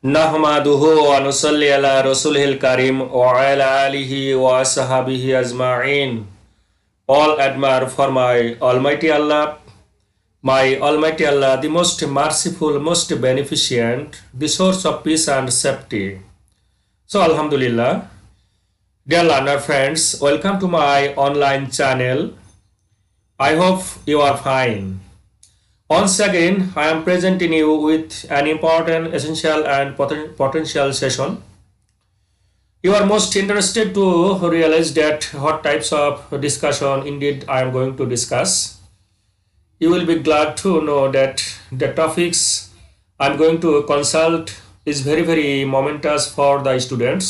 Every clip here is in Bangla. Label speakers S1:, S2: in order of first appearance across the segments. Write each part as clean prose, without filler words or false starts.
S1: নাহমাদুহু ওয়া নুসাল্লি আলা রাসূলিল কারীম ওয়া আলা আলিহি ওয়া আসহাবিহি আজমাইন। All admire for my Almighty Allah, the most merciful, most beneficent, the source of peace and safety. So, Alhamdulillah, dear learner friends, welcome to my online channel. I hope you are fine. Once again, I am presenting you with an important, essential, and potential session. You are most interested to realize that what types of discussion indeed I am going to discuss. You will be glad to know that the topics I am going to consult is very momentous for the students.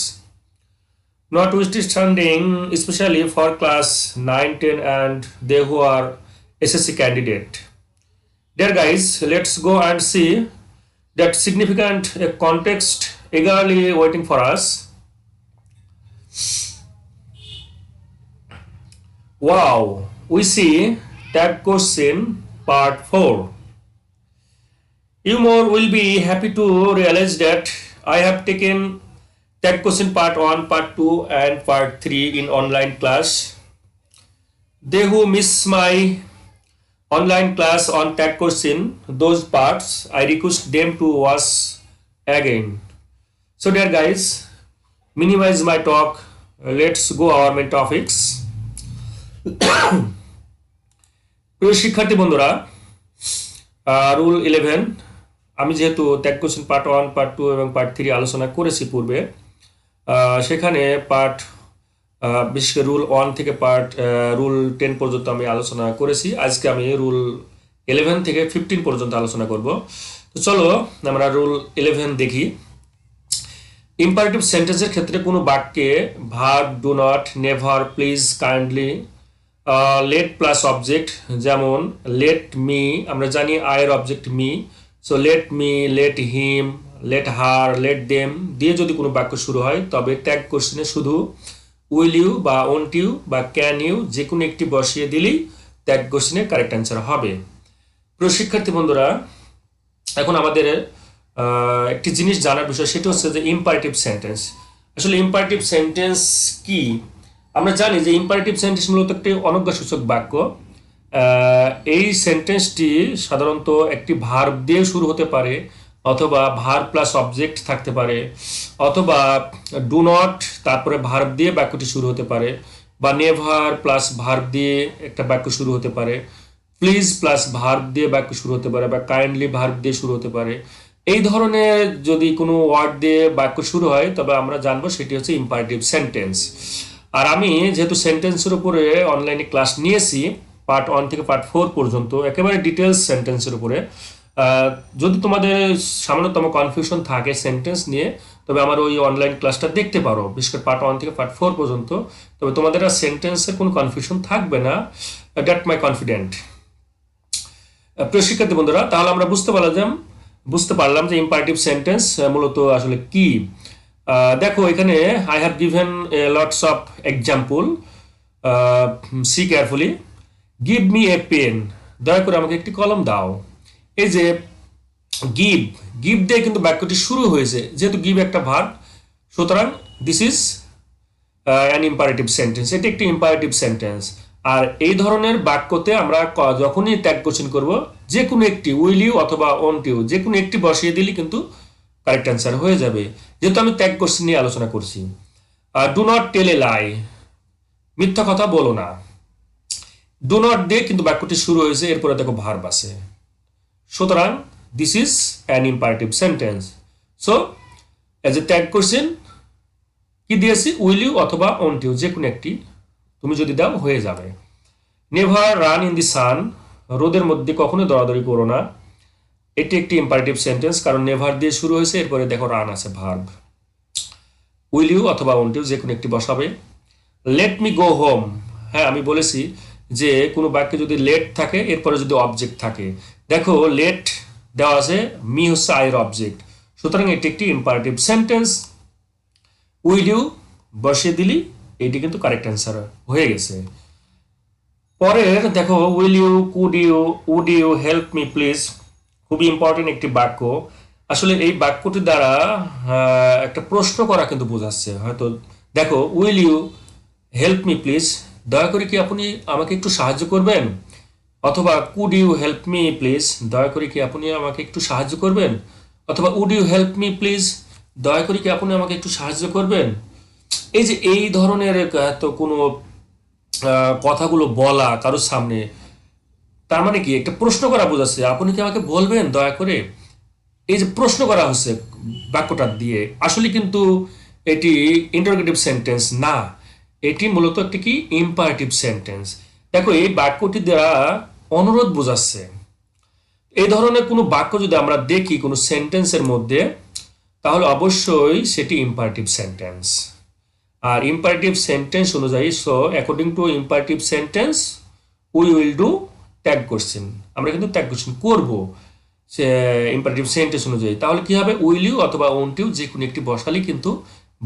S1: Notwithstanding, especially for class 9, 10 and they who are SSC candidate. Dear guys, let's go and see that significant context eagerly waiting for us. Wow, we see tag question part 4. You more will be happy to realize that I have taken tag question part 1, part 2 and part 3 in online class. They who miss my online class on tag question, those parts, I request them to watch again. So dear guys, minimize my talk. Let's go our main topics. প্রিয় শিক্ষার্থী বন্ধুরা, রুল 11 আমি যেহেতু ট্যাগ কোশ্চেন পার্ট 1, পার্ট 2 এবং পার্ট 3 আলোচনা করেছি পূর্বে, সেখানে পার্ট বিশেষ করে রুল 1 থেকে রুল 10 পর্যন্ত আমি আলোচনা করেছি। আজকে আমি রুল 11 থেকে 15 পর্যন্ত আলোচনা করব। তো চলো আমরা রুল 11 দেখি। ইম্পারেটিভ সেন্টেন্সের ক্ষেত্রে কোনো বাক্যে verb, do not, never, please, kindly, let plus object, যেমন লেট মি, আমরা জানি আয়ের object me, so let me, let him, let her, let them দিয়ে যদি কোনো বাক্য শুরু হয় তবে ট্যাগ কোশ্চেনে শুধু উইল ইউ বা ওন্ট ইউ বা ক্যান ইউ যে কোনো একটি বসিয়ে দিলেই ট্যাগ কোশ্চেনের কারেক্ট অ্যান্সার হবে। প্রিয় শিক্ষার্থী বন্ধুরা, এখন আমাদের একটি জিনিস জানার বিষয়, সেটা হচ্ছে যে ইম্পারেটিভ সেন্টেন্স। আসলে ইম্পারেটিভ সেন্টেন্স কি? আমরা জানি যে ইম্পারেটিভ সেন্টেন্স মূলত একটি অনজ্ঞাসূচক বাক্য। এই সেন্টেন্সটি সাধারণত একটি ভার্ব দিয়ে শুরু হতে পারে, অথবা ভার্ব প্লাস অবজেক্ট থাকতে পারে, অথবা ডু নট তারপরে ভার্ব দিয়ে বাক্যটি শুরু হতে পারে, বা নেভার প্লাস ভার্ব দিয়ে একটা বাক্য শুরু হতে পারে, প্লিজ প্লাস ভার্ব দিয়ে বাক্য শুরু হতে পারে, বা কাইন্ডলি ভার্ব দিয়ে শুরু হতে পারে। এই ধরনের যদি কোনো ওয়ার্ড দিয়ে বাক্য শুরু হয় তবে আমরা জানবো সেটি হচ্ছে ইম্পারেটিভ সেন্টেন্স। আর আমি যেহেতু সেন্টেন্সের উপরে অনলাইনে ক্লাস নিয়েছি পার্ট 1 থেকে পার্ট 4 পর্যন্ত, একেবারে ডিটেলস সেন্টেন্সের উপরে, যদি তোমাদের সামান্যতম কনফিউশন থাকে সেন্টেন্স নিয়ে তবে আমার ওই অনলাইন ক্লাসটা দেখতে পারো, বিশেষ করে পার্ট 1 থেকে পার্ট 4 পর্যন্ত। তবে তোমাদের আর সেন্টেন্সের কোনো কনফিউশন থাকবে না, দ্যাট মাই কনফিডেন্ট। প্রিয় শিক্ষার্থী বন্ধুরা, তাহলে আমরা বুঝতে পারলাম যে ইম্পারেটিভ সেন্টেন্স মূলত আসলে কি। দেখো এখানে I have given lots of example, see carefully. Give me a pen, দয়া করে আমাকে একটি কলম দাও। এই যে গিভ দিয়ে কিন্তু বাক্যটি শুরু হয়েছে, যেহেতু গিভ একটা ভার্ব, সুতরাং this is an imperative sentence, এটি একটি ইম্পারেটিভ সেন্টেন্স। আর এই ধরনের বাক্যতে আমরা যখনই ট্যাগ কোশ্চেন করব, যে কোনো একটি উইল ইউ অথবা ওন্ট ইউ যে কোনো একটি বসিয়ে দিলে কিন্তু কারেক্ট অ্যান্সার হয়ে যাবে, যেহেতু আমি ট্যাগ কোশ্চেন নিয়ে আলোচনা করছি। ডু নট টেল এ লাই, মিথ্যা কথা বলো না। ডু নট দিয়ে কিন্তু বাক্যটি শুরু হয়েছে, এরপরে দেখো ভার্ব আছে, সুতরাং this is an imperative sentence. So as a tag question কি দিয়েছি, উইল ইউ অথবা ওন্ট ইউ যে কোনো একটি তুমি যদি দাও হয়ে যাবে। নেভার রান ইন দি সান, রোদের মধ্যে কখনো দৌড়াদৌড়ি করো না। এটি একটি ইম্পারেটিভ সেন্টেন্স, কারণ নেভার দিয়ে শুরু হয়েছে, এরপরে দেখো রান আছে ভার্ব। উইল ইউ অথবা ওন্ট ইউ যে কোনো একটি বসাবে। লেট মি গো হোম, হ্যাঁ আমি বলেছি যে কোনো বাক্যে যদি লেট থাকে এরপরে যদি অবজেক্ট থাকে, দেখো লেট দেওয়া আছে, মি হচ্ছে আয়ের অবজেক্ট, সুতরাং এটি একটি ইম্পারেটিভ সেন্টেন্স। উইল ইউ বসিয়ে দিলি এটি কিন্তু কারেক্ট অ্যান্সার হয়ে গেছে। পরের দেখো will you, could you, would you help me please, খুবই ইম্পর্টেন্ট একটি বাক্য। আসলে এই বাক্যটি দ্বারা একটা প্রশ্ন করা কিন্তু বোঝাচ্ছে হয়তো। দেখো, will you help me please, দয়া করে কি আপনি আমাকে একটু সাহায্য করবেন? অথবা could you help me please, দয়া করে কি আপনি আমাকে একটু সাহায্য করবেন? অথবা would you help me please, দয়া করে কি আপনি আমাকে একটু সাহায্য করবেন? এই যে এই ধরনের তো কোনো কথাগুলো বলা কারোর সামনে, তার মানে কি একটা প্রশ্ন করা বোঝাচ্ছে, আপনি কি আমাকে বলবেন দয়া করে? এই যে প্রশ্ন করা হচ্ছে বাক্যটা দিয়ে, আসলে কিন্তু এটি ইন্টারোগেটিভ সেন্টেন্স না, এটি মূলত একটি কি ইম্পারেটিভ সেন্টেন্স। দেখো, এই বাক্যটি দ্বারা অনুরোধ বোঝাচ্ছে। এই ধরনের কোনো বাক্য যদি আমরা দেখি কোনো সেন্টেন্সের মধ্যে, তাহলে অবশ্যই সেটি ইম্পারেটিভ সেন্টেন্স। আর ইম্পারেটিভ সেন্টেন্স অনুযায়ী, so according to imperative sentence we will do tag question, আমরা কিন্তু ট্যাগ কোশ্চেন করবো সে ইম্পারেটিভ সেন্টেন্স অনুযায়ী। তাহলে কি হবে, উইল ইউ অথবা ওন্ট ইউ যে কোনো একটি বসালেই কিন্তু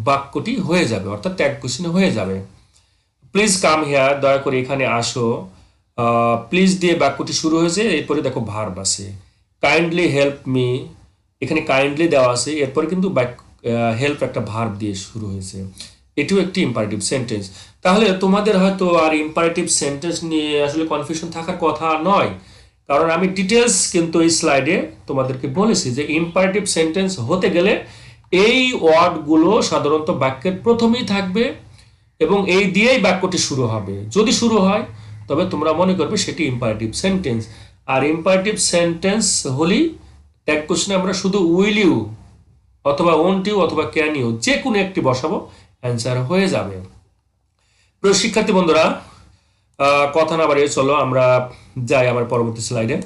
S1: বাক্যটি হয়ে যাবে, অর্থাৎ ট্যাগ কোশ্চেন হয়ে যাবে। প্লিজ কাম হেয়ার, দয়া করে এখানে আসো। প্লিজ দিয়ে বাক্যটি শুরু হয়েছে, এরপরে দেখো ভার্ব আছে। কাইন্ডলি হেল্প মি, এখানে কাইন্ডলি দেওয়া আছে, এরপরে কিন্তু হেল্প একটা ভার্ব দিয়ে শুরু হয়েছে, এটিও একটি ইম্পারেটিভ সেন্টেন্স। তাহলে তোমাদের হয়তো আর ইম্পারেটিভ সেন্টেন্স নিয়ে আসলে কনফিউশন থাকার কথা নয়, কারণ আমি ডিটেলস কিন্তু এই স্লাইডে তোমাদেরকে বলেছি যে ইম্পারেটিভ সেন্টেন্স হতে গেলে এই ওয়ার্ডগুলো সাধারণত বাক্যের প্রথমেই থাকবে এবং এই দিয়েই বাক্যটি শুরু হবে। যদি শুরু হয় তবে তোমরা মনে করবে সেটি ইম্পারেটিভ সেন্টেন্স। আর ইম্পারেটিভ সেন্টেন্স হলেই ট্যাগ কোশ্চেনে আমরা শুধু উইল ইউ অথবা ওন্ট ইউ অথবা ক্যান ইউ যে কোনো একটি বসাবো, অ্যান্সার হয়ে যাবে। প্রিয় শিক্ষার্থী বন্ধুরা, কথা না বাড়িয়ে চলো আমরা যাই আমার পরবর্তী স্লাইডে।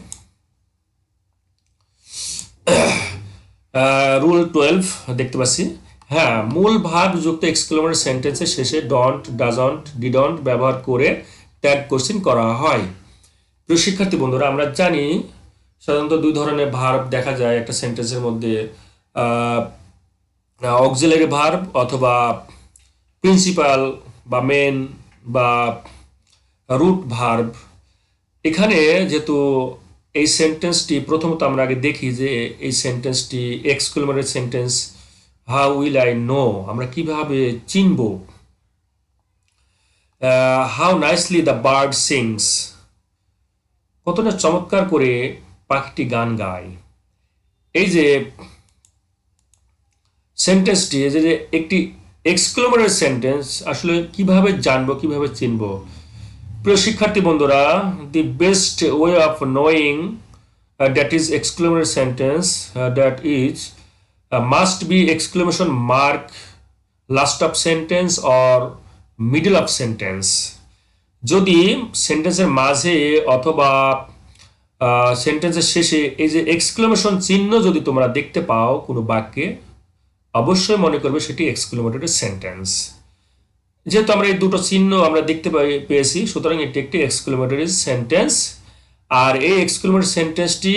S1: রুল 12 দেখতে পাচ্ছি। হ্যাঁ, মূল ভার্ব যুক্ত এক্সক্লেমেটরি সেন্টেন্সের শেষে ডন্ট, ডাজন্ট, ডিডন্ট ব্যবহার করে ট্যাগ কোশ্চেন করা হয়। প্রিয় শিক্ষার্থী বন্ধুরা, আমরা জানি সাধারণত দুই ধরনের ভার্ব দেখা যায় একটা সেন্টেন্সের মধ্যে, অক্সিলারি ভার্ব অথবা প্রিন্সিপাল বা মেন বা রুট ভার্ব। এখানে যেহেতু এই সেন্টেন্সটি প্রথমত আমরা আগে দেখি যে এই সেন্টেন্সটি exclamatory sentence, how will I know, আমরা কিভাবে চিনব। How nicely the bird sings, কতটা চমৎকার করে পাখিটি গান গায়। এই যে সেন্টেন্সটি, এই যে একটি এক্সক্লেমেটরি সেন্টেন্স, আসলে কিভাবে জানবো, কিভাবে চিনব। প্রিয় শিক্ষার্থী বন্ধুরা, the best way of knowing that is exclamatory sentence that is must be exclamation mark last of sentence or middle of sentence. যদি সেন্টেন্সের মাঝে অথবা সেন্টেন্সের শেষে এই যে এক্সক্লেমেশন চিহ্ন যদি তোমরা দেখতে পাও কোনো বাক্যে, অবশ্যই মনে করবে সেটি এক্সক্লেমেটরি সেন্টেন্স। যেহেতু আমরা এই দুটো চিহ্ন আমরা দেখতে পেয়েছি, সুতরাং এটি একটি এক্সক্লেমেটরি সেন্টেন্স। আর এই এক্সক্লেমেটরি সেন্টেন্সটি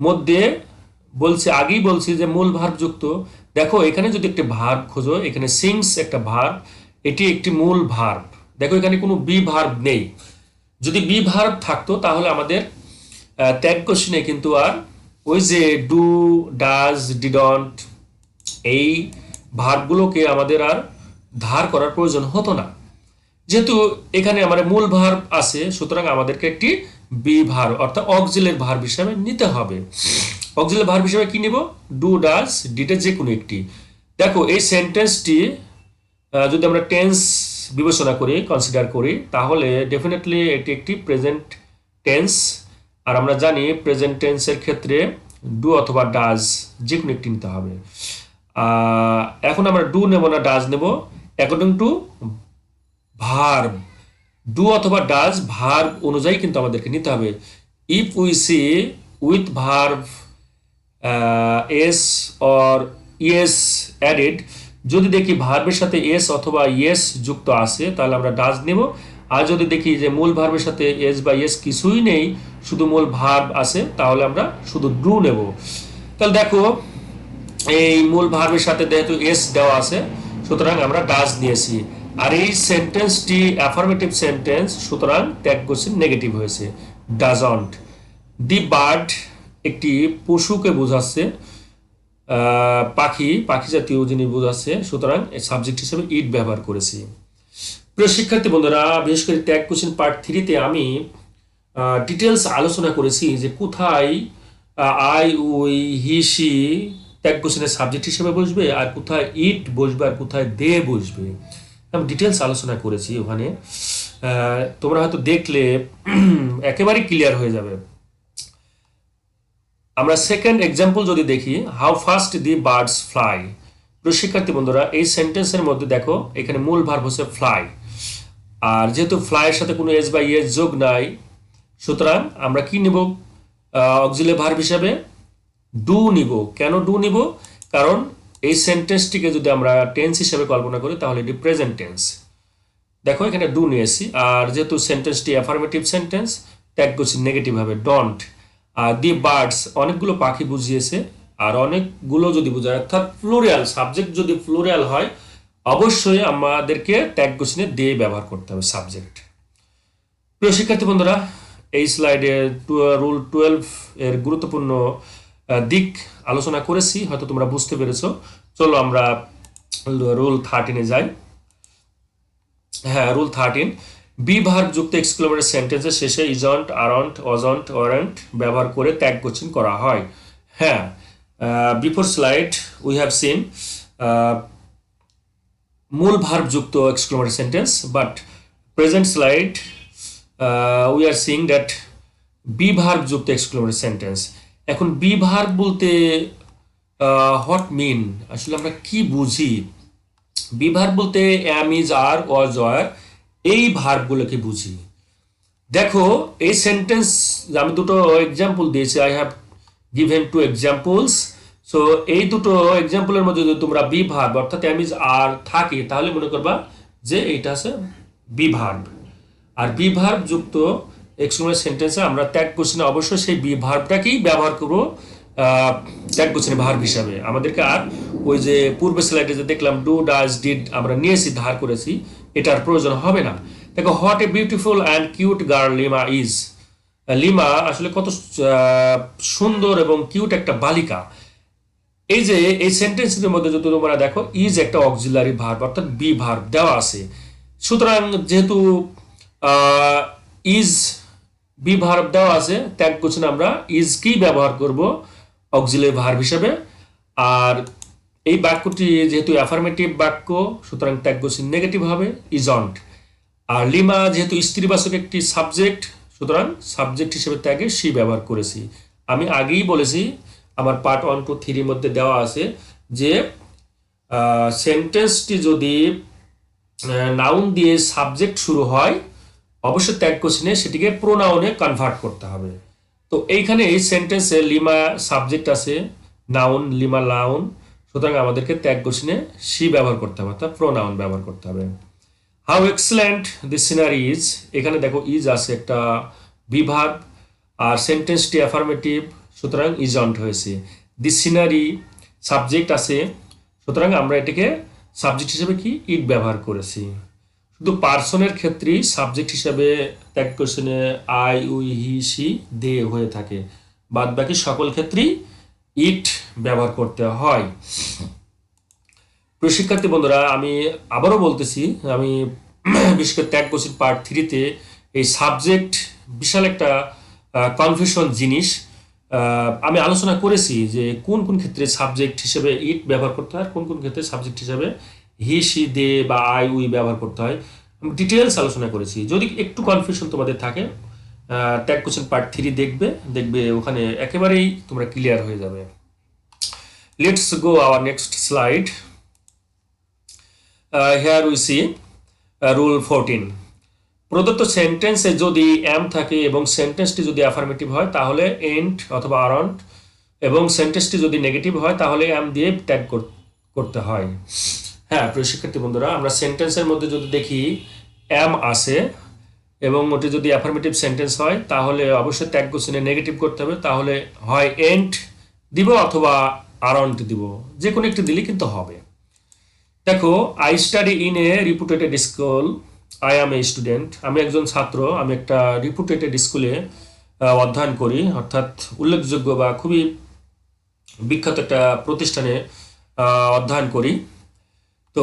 S1: মধ্যে বলছি, আগেই বলছি যে মূল ভার্ব যুক্ত। দেখো, এখানে যদি একটি ভার্ব খোঁজো, এখানে সিংস একটা ভার্ব, এটি একটি মূল ভার্ব। দেখো, এখানে কোনো বি ভার্ব নেই। যদি বি ভার্ব থাকতো তাহলে আমাদের ট্যাগ কোশ্চেনে কিন্তু আর ওই যে ডু, ডাজ, ডিডন্ট এই ভার্বগুলোকে আমাদের আর ধার করার প্রয়োজন হতো না। যেহেতু এখানে আমাদের মূল ভার্ব আছে, সুতরাং আমাদেরকে একটি বি ভার্ব অর্থাৎ অক্সিলারি ভার্ব হিসাবে নিতে হবে। অক্সিলারি ভার্ব হিসাবে কি নিব? ডু, ডাজ, ডিডের যে কোনো একটি। দেখো, এই সেন্টেন্সটি যদি আমরা টেন্স বিবেচনা করি, কনসিডার করি, তাহলে ডেফিনেটলি এটি একটি প্রেজেন্ট টেন্স। আর আমরা জানি প্রেজেন্ট টেন্সের ক্ষেত্রে ডু অথবা ডাজ যে কোনো একটি নিতে হবে। এখন আমরা ডু নেব না ডাজ নেব, অ্যাকর্ডিং টু ভার্ব। ডু অথবা ডাজ ভার্ব অনুযায়ী কিন্তু আমাদেরকে নিতে হবে। If we see with verb S or yes added, যদি দেখি ভার্বের সাথে এস অথবা ইয়েস যুক্ত আছে তাহলে আমরা ডাজ নেব। আর যদি দেখি যে মূল ভার্বের সাথে এস বা ইয়েস কিছুই নেই, শুধু মূল ভার্ব আছে, তাহলে আমরা শুধু ডু নেব। তাহলে দেখো, এই মূল ভার্বের সাথে যেহেতু এস দেওয়া আছে, সুতরাং আমরা ডাজ নিয়েছি। আর এই সেন্টেন্সটি অ্যাফার্মেটিভ সেন্টেন্স, সুতরাং ট্যাগ কোশ্চেন নেগেটিভ হয়েছে, ডাজন্ট। দি বার্ড একটি পশুকে বোঝাচ্ছে, পাখি পাখি জাতীয় জিনিস বোঝাচ্ছে, সুতরাং সাবজেক্ট হিসেবে ইট ব্যবহার করেছি। প্রিয় শিক্ষার্থী বন্ধুরা, বিশেষ করে ট্যাগ কোশ্চেন পার্ট 3-তে আমি ডিটেলস আলোচনা করেছি যে কোথায় I we he she tag কোশ্চেনের সাবজেক্ট হিসেবে বসবে, আর কোথায় ইট বসবে, আর কোথায় দে বসবে। আমি ডিটেলস আলোচনা করেছি ওখানে, তোমরা হয়তো দেখলে একেবারেই ক্লিয়ার হয়ে যাবে। আমরা সেকেন্ড এক্সাম্পল যদি দেখি, how fast the birds fly. প্রিয় শিক্ষার্থী বন্ধুরা, এই সেন্টেন্সের মধ্যে দেখো এখানে মূল ভার্ব হচ্ছে ফ্লাই, আর যেহেতু ফ্লাইয়ের সাথে কোনো এস বা ইয়েস যোগ নাই, সুতরাং আমরা কি নিব অক্সিলারি ভার্ব হিসাবে? ডু নিব। কেন ডু নিব? কারণ এই সেন্টেন্সটিকে যদি আমরা টেন্স হিসেবে কল্পনা করি তাহলে এটি প্রেজেন্ট টেন্স। দেখো এখানে ডু নিয়েছি, আর যেহেতু সেন্টেন্সটি অ্যাফার্মেটিভ সেন্টেন্স, ট্যাগ করছি নেগেটিভ ভাবে ডন্ট। আর দি বার্ডস অনেকগুলো পাখি বুঝিয়েছে, আর অনেকগুলো যদি বোঝায় অর্থাৎ ফ্লোরিয়াল, সাবজেক্ট যদি ফ্লোরিয়াল হয় অবশ্যই আমাদেরকে ট্যাগ কোশ্চেনে দিয়ে ব্যবহার করতে হবে সাবজেক্ট। প্রিয় শিক্ষার্থী বন্ধুরা, এই স্লাইডে রুল 12 এর গুরুত্বপূর্ণ দিক আলোচনা করেছি, হয়তো তোমরা বুঝতে পেরেছো। চলো আমরা রুল 13-এ যাই। হ্যাঁ, রুল 13, বি ভার্ব যুক্ত এক্সক্লেমেটরি সেন্টেন্সের শেষে ইজন্ট, আরন্ট, অজন্ট, ওয়ারেন্ট ব্যবহার করে ট্যাগ কোশ্চেন করা হয়। হ্যাঁ, before slide we have seen মূল ভার্ব যুক্ত exclamatory sentence, but present slide we are seeing that B verb যুক্ত এক্সক্লেমেটরি সেন্টেন্স। এখন বি ভার্ব বলতে হোয়াট মিন, আসলে আমরা কি বুঝি? বি ভার্ব বলতে অ্যাম, ইজ, আর, ওয়াজ, ওয়ার, এই ভার্বগুলোকে বুঝি। দেখো এই সেন্টেন্স আমি দুটো এক্সাম্পল দিয়েছি, I have given 2 examples. So এই দুটো এক্সাম্পলের মধ্যে যদি তোমরা বি ভার্ব অর্থাৎ অ্যাম, ইজ, আর থাকে তাহলে মনে করবা যে এইটা আছে বি ভার্ব। আর বি ভার্ব যুক্ত এক্সক্লেমেটরি সেন্টেন্সে আমরা ট্যাগ কোশ্চেনে অবশ্যই সেই বি ভার্বটাকেই ব্যবহার করবো ট্যাগ কোশ্চেনে ভার্ব হিসাবে। আমাদেরকে আর ওই যে পূর্বে স্লাইডে যে দেখলাম ডু, ডাজ, ডিড আমরা নিয়েছি, ধার করেছি, এটার প্রয়োজন হবে না। দেখো, what a beautiful and cute girl lima is. Lima আসলে কত সুন্দর এবং কিউট একটা বালিকা। এই যে এই সেন্টেন্সের মধ্যে যদি তোমরা দেখো ইজ একটা অক্সিলারি ভার্ব অর্থাৎ বি ভার্ব দেওয়া আছে, সুতরাং যেহেতু ইজ বি ভার্ব দেওয়া আছে, ট্যাগ কোশ্চেনে আমরা ইজ কি ব্যবহার করব অক্সিলারি ভার্ব হিসেবে। আর এই বাক্যটি যেহেতু অ্যাফার্মেটিভ বাক্য, সুতরাং ট্যাগ কোশ্চেন নেগেটিভ হবে, ইজন্ট। আর লিমা যেহেতু স্ত্রীবাচক একটি সাবজেক্ট, সুতরাং সাবজেক্ট হিসেবে ট্যাগে সি ব্যবহার করেছি। আমি আগেই বলেছি, আমার পার্ট 1, 2, 3 মধ্যে দেওয়া আছে যে সেন্টেন্সটি যদি নাউন দিয়ে সাবজেক্ট শুরু হয় অবশ্যই ট্যাগ কোশ্চেনে সেটিকে প্রোনাউনে কনভার্ট করতে হবে। তো এইখানে এই সেন্টেন্সে লিমা সাবজেক্ট আছে, নাউন লিমা নাউন, সুতরাং আমাদেরকে ট্যাগ কোশ্চেনে সি ব্যবহার করতে হবে অর্থাৎ প্রোনাউন ব্যবহার করতে হবে। How excellent this scenery is, এখানে দেখো ইজ আছে একটা বি ভার্ব, আর সেন্টেন্সটি অ্যাফার্মেটিভ, সুতরাং ইজন্ট হয়েছে। দিস সিনারি সাবজেক্ট আছে, সুতরাং আমরা এটাকে সাবজেক্ট হিসেবে কি ইট ব্যবহার করেছি। শুধু পার্সনের ক্ষেত্রেই সাবজেক্ট হিসেবে ট্যাগ কোশ্চেনে আই উই হি সি দে হয়ে থাকে, বাদ বাকি সকল ক্ষেত্রেই ইট ব্যবহার করতে হয়। প্রিয় শিক্ষার্থী বন্ধুরা, আমি আবারও বলতেছি, আমি বিশেষ করে ট্যাগ কোশ্চেন পার্ট 3-তে এই সাবজেক্ট বিশাল একটা কনফিউশন জিনিস। আমি আলোচনা করেছি যে কোন কোন ক্ষেত্রে সাবজেক্ট হিসেবে ইট ব্যবহার করতে হয়, কোন কোন ক্ষেত্রে সাবজেক্ট হিসেবে হি সি দে বা আই উই ব্যবহার করতে হয়, আমি ডিটেলস আলোচনা করেছি। যদি একটু কনফিউশন তোমাদের থাকে, ট্যাগ কোশ্চেন পার্ট 3 দেখবে ওখানে একেবারেই তোমরা ক্লিয়ার হয়ে যাবে। Let's go our next slide. Here we see rule 14, প্রদত্ত সেন্টেন্সে যদি এম থাকে এবং সেন্টেন্সটি যদি অ্যাফার্মেটিভ হয় তাহলে এন্ড অথবা আরন্ট, এবং সেন্টেন্সটি যদি নেগেটিভ হয় তাহলে এম দিয়ে ট্যাগ করতে হয়। হ্যাঁ প্রিয় শিক্ষার্থী বন্ধুরা, আমরা সেন্টেন্সের মধ্যে যদি দেখি এম আসে এবং ওটি যদি অ্যাফার্মেটিভ সেন্টেন্স হয় তাহলে অবশ্যই ট্যাগ কোশ্চেনে নেগেটিভ করতে হবে, তাহলে হয় এন্ড দিব অথবা আরন্ট দিব, যে কোনো একটি দিলে কিন্তু হবে। দেখো, I study in a reputed school, I am a student, আমি একজন ছাত্র, আমি একটা রিপুটেটেড স্কুলে অধ্যয়ন করি, অর্থাৎ উল্লেখযোগ্য বা খুবই বিখ্যাত একটা প্রতিষ্ঠানে অধ্যয়ন করি। তো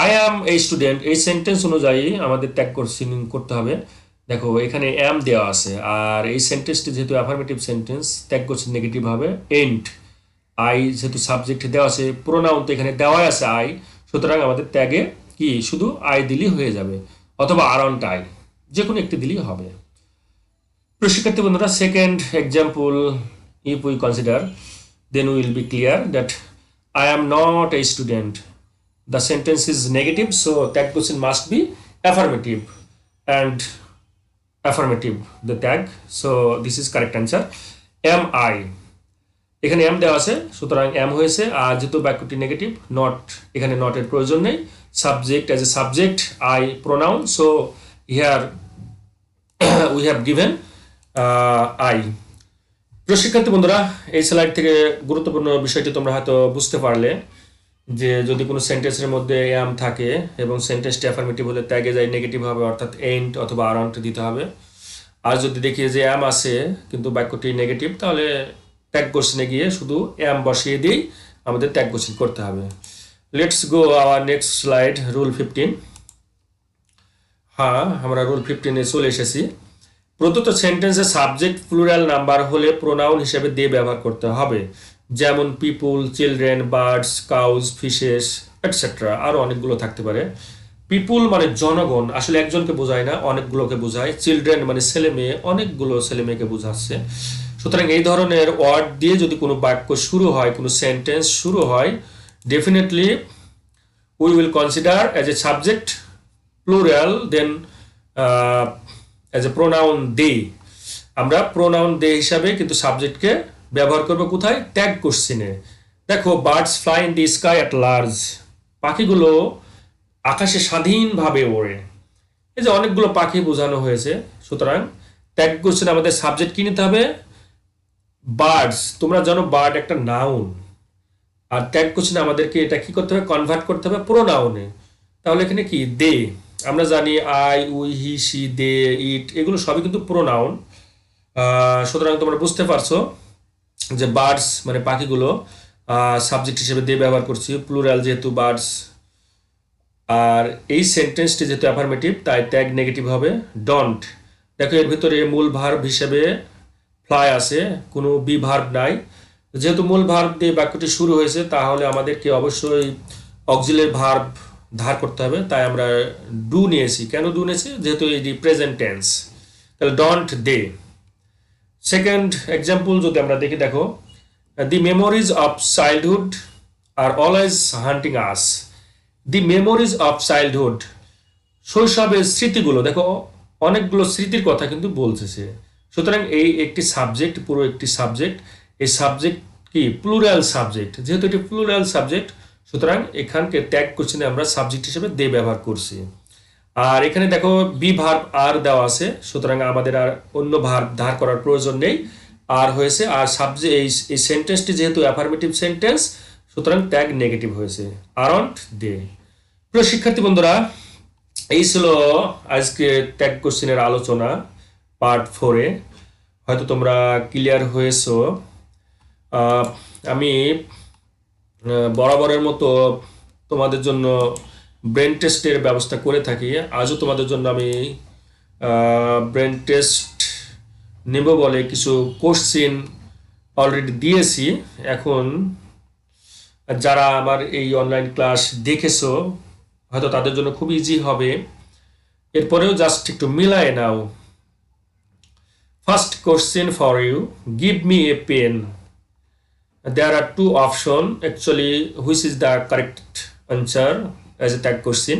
S1: আই অ্যাম এ স্টুডেন্ট, এই সেন্টেন্স অনুযায়ী আমাদের ট্যাগ কোশ্চেন করতে হবে। দেখো এখানে অ্যাম দেওয়া আছে, আর এই সেন্টেন্সটি যেহেতু affirmative sentence, tag question negative হবে। এন্ড আই যেহেতু সাবজেক্টে দেওয়া আছে, প্রোনাউন তো এখানে দেওয়াই আছে আই, সুতরাং আমাদের ট্যাগে কি শুধু আই দিলেই হয়ে যাবে, অথবা আরাউন্ড আই, যে কোনো একটি দিলেই হবে। প্রিয় শিক্ষার্থী বন্ধুরা, second example, if we consider, then we will be clear that I am not a student. The sentence is negative, so tag question must be affirmative, and affirmative the tag. So this is correct answer. Am I? এখানে এম দেওয়া আছে, সুতরাং এম হয়েছে। আর যেহেতু বাক্যটি নেগেটিভ, নট, এখানে নট এর প্রয়োজন নেই। Subject as a subject, I pronoun, so here we have given I. প্রিয় শিক্ষার্থী বন্ধুরা, এই স্লাইড থেকে গুরুত্বপূর্ণ বিষয়টি তোমরা হয়তো বুঝতে পারলে যে যদি কোনো সেন্টেন্সের মধ্যে এম থাকে এবং সেন্টেন্সটি অ্যাফার্মেটিভ হলে ট্যাগে যায় নেগেটিভ হবে, অর্থাৎ এন্ড অথবা আরাউন্ড দিতে হবে। আর যদি দেখি যে এম আছে কিন্তু বাক্যটি নেগেটিভ, তাহলে ট্যাগ কোশ্চেনে গিয়ে শুধু এম বসিয়ে দিয়েই আমাদের ট্যাগ কোশ্চেন করতে হবে। Let's go our next slide, rule 15। হ্যাঁ, আমরা রুল 15-এ চলে এসেছি। প্রদত্ত সেন্টেন্সে সাবজেক্ট প্লুরাল নাম্বার হলে প্রোনাউন হিসেবে দে ব্যবহার করতে হবে, যেমন people, children, birds, cows, fishes, etcetera. আরও অনেকগুলো থাকতে পারে। পিপুল মানে জনগণ, আসলে একজনকে বোঝায় না, অনেকগুলোকে বোঝায়। চিলড্রেন মানে ছেলে মেয়ে, অনেকগুলো ছেলে মেয়েকে বোঝাচ্ছে। সুতরাং এই ধরনের ওয়ার্ড দিয়ে যদি কোনো বাক্য শুরু হয়, কোনো সেন্টেন্স শুরু হয়, definitely we will consider as a subject plural, then as a pronoun they. আমরা প্রোনাউন দে হিসাবে কিন্তু সাবজেক্টকে ব্যবহার করবো কোথায়? ট্যাগ কোশ্চেনে। দেখো, birds fly in the sky at large, পাখিগুলো আকাশে স্বাধীনভাবে ওড়ে। এই যে অনেকগুলো পাখি বোঝানো হয়েছে, সুতরাং ট্যাগ কোশ্চেনে আমাদের সাবজেক্ট কি নিতে হবে? বার্ডস। তোমরা জানো বার্ড একটা নাউন, আর ট্যাগ কোশ্চেনে আমাদেরকে এটা কি করতে হবে? কনভার্ট করতে হবে প্রোনাউনে। তাহলে এখানে কি? দে। আমরা জানি আই, উই, হি, সি, দে, ইট, এগুলো সবই কিন্তু প্রোনাউন। সুতরাং তোমরা বুঝতে পারছো যে বার্ডস মানে পাখিগুলো, সাবজেক্ট হিসেবে দে ব্যবহার করছি, প্লুরাল যেহেতু বার্ডস। আর এই সেন্টেন্সটি যেহেতু অ্যাফার্মেটিভ, তাই ট্যাগ নেগেটিভ হবে। ডন্ট, দেখো এর ভিতরে মূল ভার্ব হিসেবে ফ্লাই আছে, কোনো বি ভার্ব নাই। যেহেতু মূল ভার্ব দিয়ে বাক্যটি শুরু হয়েছে, তাহলে আমাদেরকে অবশ্যই অক্সিলারি ভার্ব ধার করতে হবে, তাই আমরা ডু নিয়েছি। কেন ডু নিয়েছি? যেহেতু এটি প্রেজেন্ট টেন্স। তাহলে ডন্ট দে। সেকেন্ড এক্সাম্পল যদি আমরা দেখি, দেখো, the memories of childhood are always haunting us. The memories of childhood, শৈশবের স্মৃতিগুলো। দেখো অনেকগুলো স্মৃতির কথা কিন্তু বলছে সে, সুতরাং এই একটি সাবজেক্ট, পুরো একটি সাবজেক্ট। এই সাবজেক্ট কি? Plural subject. যেহেতু এটি প্লুরাল সাবজেক্ট, সুতরাং এখানকে ট্যাগ কোশ্চেনে আমরা সাবজেক্ট হিসেবে দে ব্যবহার করছি। আর এখানে দেখো বি ভার্ব আর দেওয়া আছে, সুতরাং আমাদের আর অন্য ভার্ব ধার করার প্রয়োজন নেই। আর হয়েছে আর সাবজেক্ট, এই সেন্টেন্সটি যেহেতু অ্যাফার্মেটিভ সেন্টেন্স, সুতরাং ট্যাগ নেগেটিভ হয়েছে, আরন্ট দে। প্রিয় শিক্ষার্থী বন্ধুরা, এই ছিল আজকে ট্যাগ কোশ্চেনের আলোচনা পার্ট 4-এ। হয়তো তোমরা ক্লিয়ার হয়েছো। আমি বরাবরের মতো তোমাদের জন্য ব্রেন টেস্টের ব্যবস্থা করে থাকি। আজও তোমাদের জন্য আমি ব্রেন টেস্ট নেব বলে কিছু কোশ্চেন অলরেডি দিয়েছি। এখন যারা আমার এই অনলাইন ক্লাস দেখেছো, হয়তো তাদের জন্য খুব ইজি হবে। এরপরেও জাস্ট একটু মিলায় নাও। First question for you, give me a pen. There are two options actually, which is the correct answer as a tag question.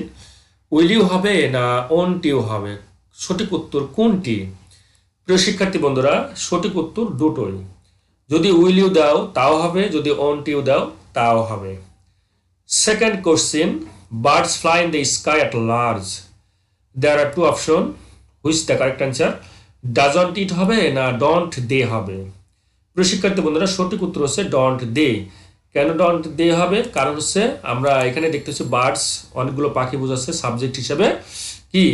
S1: Will you হবে না won't you হবে? সঠিক উত্তর কোনটি? প্রিয় শিক্ষার্থী বন্ধুরা, সঠিক উত্তর দুটোই। যদি উইল ইউ দাও তাও হবে, যদি won't you দাও তাও হবে। Second question, birds fly in the sky at large. There are two options, which is the correct answer? Doesn't it হবে না don't they হবে? প্রিয় শিক্ষার্থী বন্ধুরা, সঠিক উত্তর হচ্ছে ডন্ট দে। কেন ডন্ট দে হবে? কারণ হচ্ছে আমরা এখানে দেখতেছি বার্ডস, অনেকগুলো পাখি বোঝাচ্ছে, সাবজেক্ট হিসেবে কি?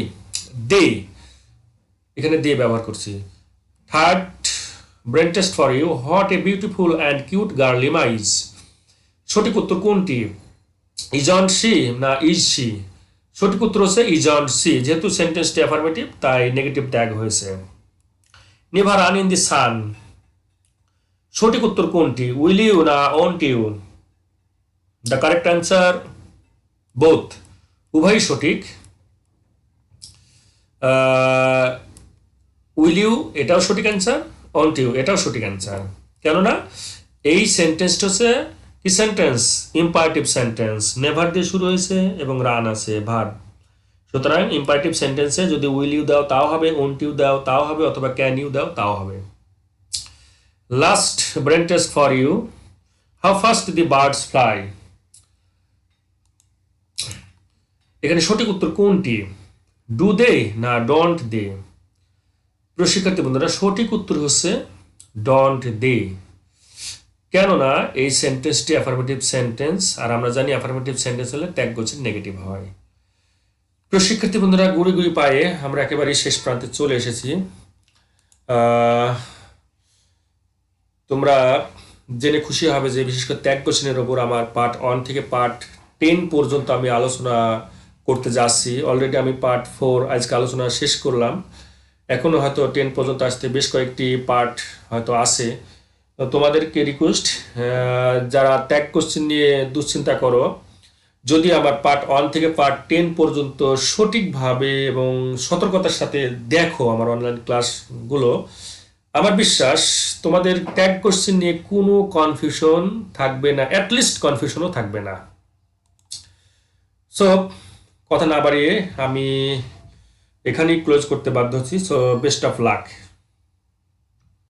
S1: দে, এখানে দে ব্যবহার করছি। Third brain test for you, what a beautiful and cute girl Emma is. সঠিক উত্তর কোনটি, ইজন্ট সি না ইজ সি? সঠিক উত্তর হচ্ছে ইজন্ট সি। যেহেতু সেন্টেন্সটি অ্যাফার্মেটিভ তাই নেগেটিভ ট্যাগ হয়েছে। Never run in the sun, সঠিক উত্তর কোনটি, উইল ইউ না won't you? The correct answer both, উভয়ই সঠিক। উইল ইউ এটাও সঠিক অ্যান্সার, ওন্ট ইউ এটাও সঠিক অ্যান্সার। কেননা এই সেন্টেন্সটা হচ্ছে কি সেন্টেন্স, ইম্পারেটিভ সেন্টেন্স, নেভার দিয়ে শুরু হয়েছে এবং রান আছে ভার্ব। সুতরাং ইম্পারেটিভ সেন্টেন্সে যদি উইল ইউ দাও তাও হবে, ওন্ট ইউ দাও তাও হবে, অথবা ক্যান ইউ দাও তাও হবে। Last brain test for you, how fast the birds fly. এখানে সঠিক উত্তর কোনটি, ডু দে না ডোন্ট দে? প্রিয় শিক্ষার্থী বন্ধুরা, সঠিক উত্তর হচ্ছে ডোন্ট দে। কেননা এই সেন্টেন্সটি অ্যাফার্মেটিভ সেন্টেন্স, আর আমরা জানি অ্যাফার্মেটিভ সেন্টেন্স হলে ট্যাগ গোছের নেগেটিভ হয়। প্রিয় শিক্ষার্থী বন্ধুরা, গুড়ি গুড়ি পায়ে আমরা একেবারে শেষ প্রান্তে চলে এসেছি। তোমরা জেনে খুশি হবে যে বিশেষ করে ট্যাগ কোশ্চেনের ওপর আমার পার্ট 1 থেকে পার্ট 10 পর্যন্ত আমি আলোচনা করতে যাচ্ছি। অলরেডি আমি পার্ট 4 আজকে আলোচনা শেষ করলাম, এখনও হয়তো 10 পর্যন্ত আসতে বেশ কয়েকটি পার্ট হয়তো আছে। তো তোমাদেরকে রিকোয়েস্ট, যারা ট্যাগ কোশ্চেন নিয়ে দুশ্চিন্তা করো, যদি আমার পার্ট 1 থেকে পার্ট 10 পর্যন্ত সঠিকভাবে এবং সতর্কতার সাথে দেখো আমার অনলাইন ক্লাসগুলো, আমার বিশ্বাস তোমাদের ট্যাগ কোশ্চেন নিয়ে কোনো কনফিউশন থাকবে না, অ্যাটলিস্ট কনফিউশনও থাকবে না। সো কথা না বাড়িয়ে আমি এখানেই ক্লোজ করতে বাধ্য হচ্ছি। So best of luck.